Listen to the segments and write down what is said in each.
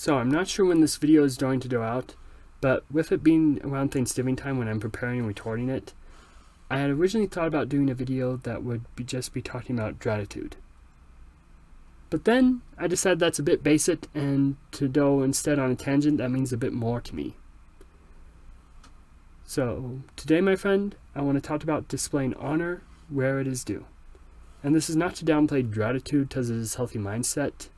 So I'm not sure when this video is going to go out, but with it being around Thanksgiving time when I'm preparing and recording it, I had originally thought about doing a video that would just be talking about gratitude. But then I decided that's a bit basic, and to go instead on a tangent, that means a bit more to me. So today, my friend, I want to talk about displaying honor where it is due. And this is not to downplay gratitude because it is a healthy mindset,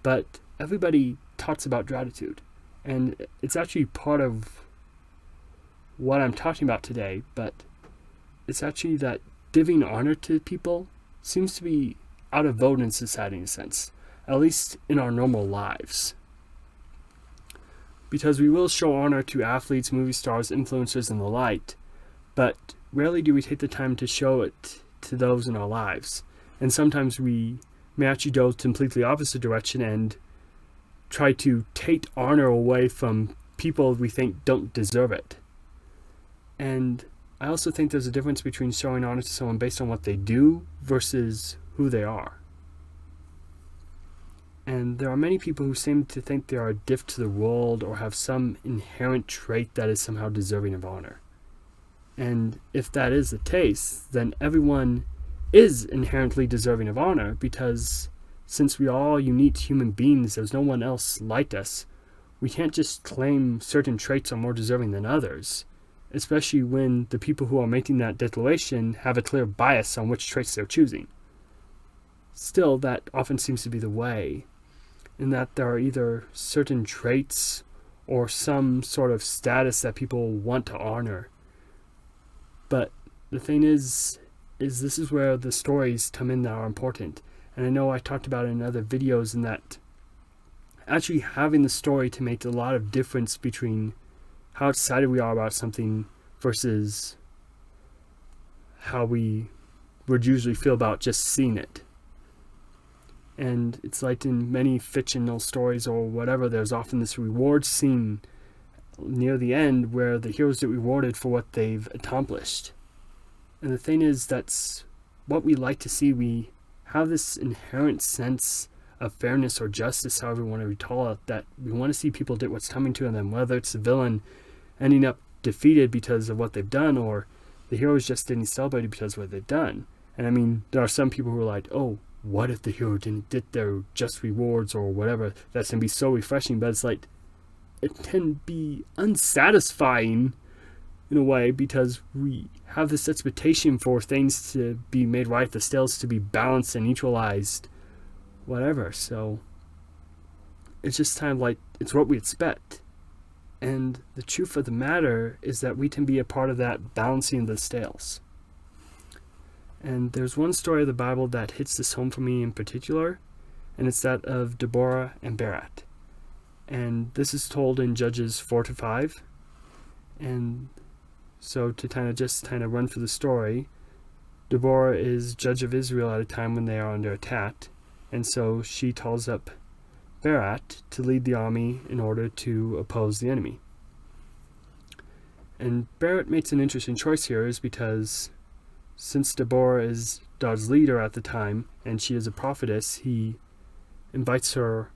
but everybody talks about gratitude. And it's actually part of what I'm talking about today, but it's actually that giving honor to people seems to be out of vogue in society in a sense, at least in our normal lives. Because we will show honor to athletes, movie stars, influencers, and the like, but rarely do we take the time to show it to those in our lives. And sometimes we may actually go completely opposite direction and try to take honor away from people we think don't deserve it. And I also think there's a difference between showing honor to someone based on what they do versus who they are. And there are many people who seem to think they are a gift to the world or have some inherent trait that is somehow deserving of honor. And if that is the case, then everyone is inherently deserving of honor, because since we are all unique human beings, there's no one else like us. We can't just claim certain traits are more deserving than others, especially when the people who are making that declaration have a clear bias on which traits they're choosing. Still, that often seems to be the way, in that there are either certain traits or some sort of status that people want to honor. But the thing is this is where the stories come in that are important. And I know I talked about it in other videos, in that actually having the story to make a lot of difference between how excited we are about something versus how we would usually feel about just seeing it. And it's like in many fictional stories or whatever, there's often this reward scene near the end where the heroes get rewarded for what they've accomplished. And the thing is, that's what we like to see. We have this inherent sense of fairness or justice, however you want to recall it, that we want to see people get what's coming to them, whether it's the villain ending up defeated because of what they've done, or the heroes just getting celebrated because of what they've done. And I mean, there are some people who are like, oh, what if the hero didn't get their just rewards or whatever? That's going to be so refreshing. But it's like, it can be unsatisfying in a way, because we have this expectation for things to be made right, the scales to be balanced and neutralized, whatever. So it's just kind of like, it's what we expect. And the truth of the matter is that we can be a part of that balancing of the scales. And there's one story of the Bible that hits this home for me in particular, and it's that of Deborah and Barak. And this is told in Judges 4-5. And so to kind of run through the story, Deborah is judge of Israel at a time when they are under attack. And so she calls up Barak to lead the army in order to oppose the enemy. And Barak makes an interesting choice here, is because since Deborah is God's leader at the time, and she is a prophetess, he invites her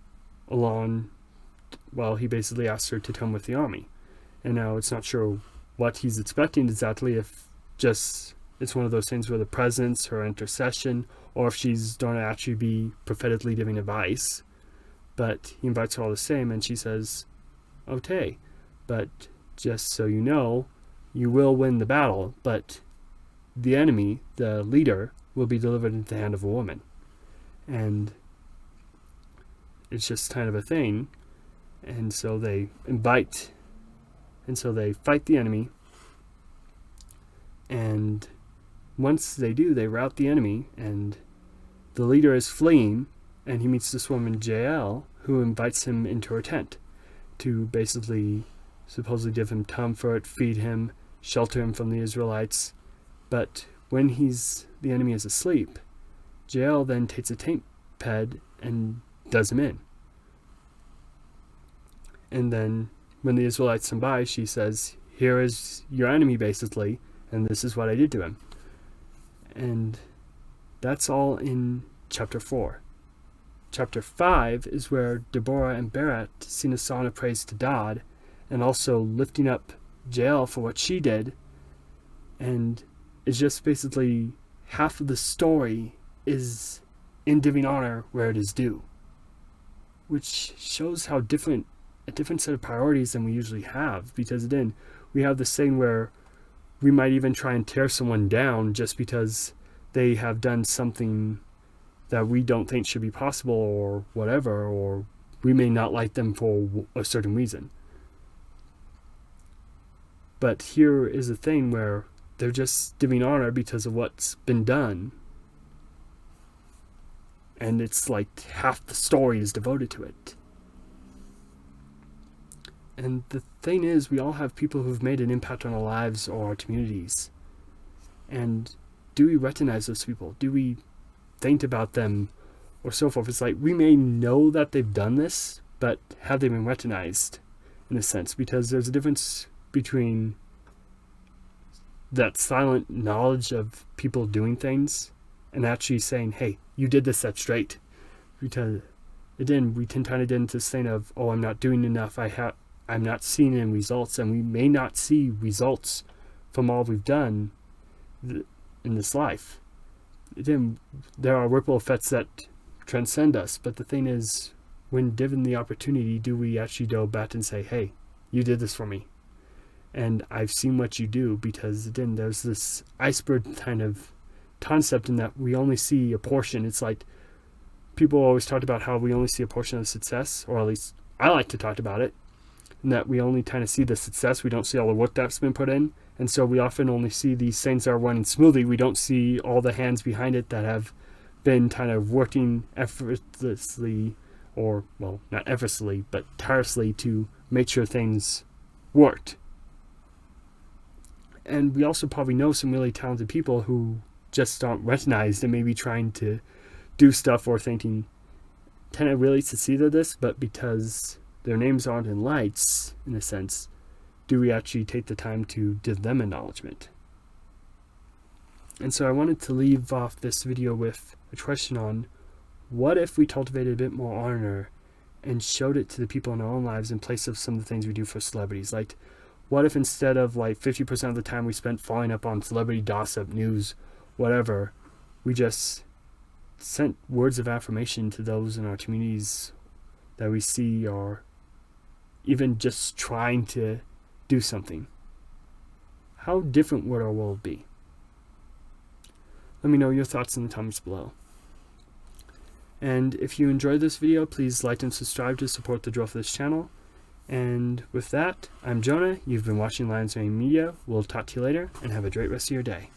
along. Well, he basically asks her to come with the army. And now it's not sure what he's expecting exactly, if just it's one of those things where the presence, her intercession, or if she's going to actually be prophetically giving advice. But he invites her all the same, and she says, okay, but just so you know, you will win the battle, but the enemy, the leader, will be delivered into the hand of a woman. And it's just kind of a thing. And so they fight the enemy. And once they do, they rout the enemy, and the leader is fleeing, and he meets this woman, Jael, who invites him into her tent to basically supposedly give him comfort, feed him, shelter him from the Israelites. But when the enemy is asleep, Jael then takes a tent peg and does him in. And then when the Israelites come by, she says, here is your enemy, basically, and this is what I did to him. And that's all in chapter 4. chapter 5 is where Deborah and Barak sing a song of praise to God, and also lifting up Jael for what she did. And it's just basically half of the story is in giving honor where it is due, which shows how a different set of priorities than we usually have. Because then we have this thing where we might even try and tear someone down just because they have done something that we don't think should be possible or whatever, or we may not like them for a certain reason. But here is a thing where they're just giving honor because of what's been done. And it's like half the story is devoted to it. And the thing is, we all have people who've made an impact on our lives or our communities. And do we recognize those people? Do we think about them or so forth? It's like we may know that they've done this, but have they been recognized in a sense? Because there's a difference between that silent knowledge of people doing things and actually saying, hey, you did this, that's straight. Because again, we can kind of get into this thing of, oh, I'm not doing enough, I'm not seeing any results, and we may not see results from all we've done in this life. Again, there are ripple effects that transcend us, but the thing is, when given the opportunity, do we actually go back and say, hey, you did this for me, and I've seen what you do? Because again, there's this iceberg kind of concept in that we only see a portion. It's like people always talk about how we only see a portion of success, or at least I like to talk about it, and that we only kind of see the success. We don't see all the work that's been put in. And so we often only see these things that are running smoothly. We don't see all the hands behind it that have been kind of working effortlessly, or, well, not effortlessly, but tirelessly to make sure things worked. And we also probably know some really talented people who just aren't recognized and maybe trying to do stuff or thinking, can I really succeed at this? But because their names aren't in lights, in a sense, do we actually take the time to give them acknowledgement? And so I wanted to leave off this video with a question on, what if we cultivated a bit more honor and showed it to the people in our own lives in place of some of the things we do for celebrities? Like, what if instead of like 50% of the time we spent following up on celebrity gossip, news, whatever, we just sent words of affirmation to those in our communities that we see are even just trying to do something? How different would our world be? Let me know your thoughts in the comments below. And if you enjoyed this video, please like and subscribe to support the growth of this channel. And with that, I'm Jonah. You've been watching Lions Mane Media. We'll talk to you later, and have a great rest of your day.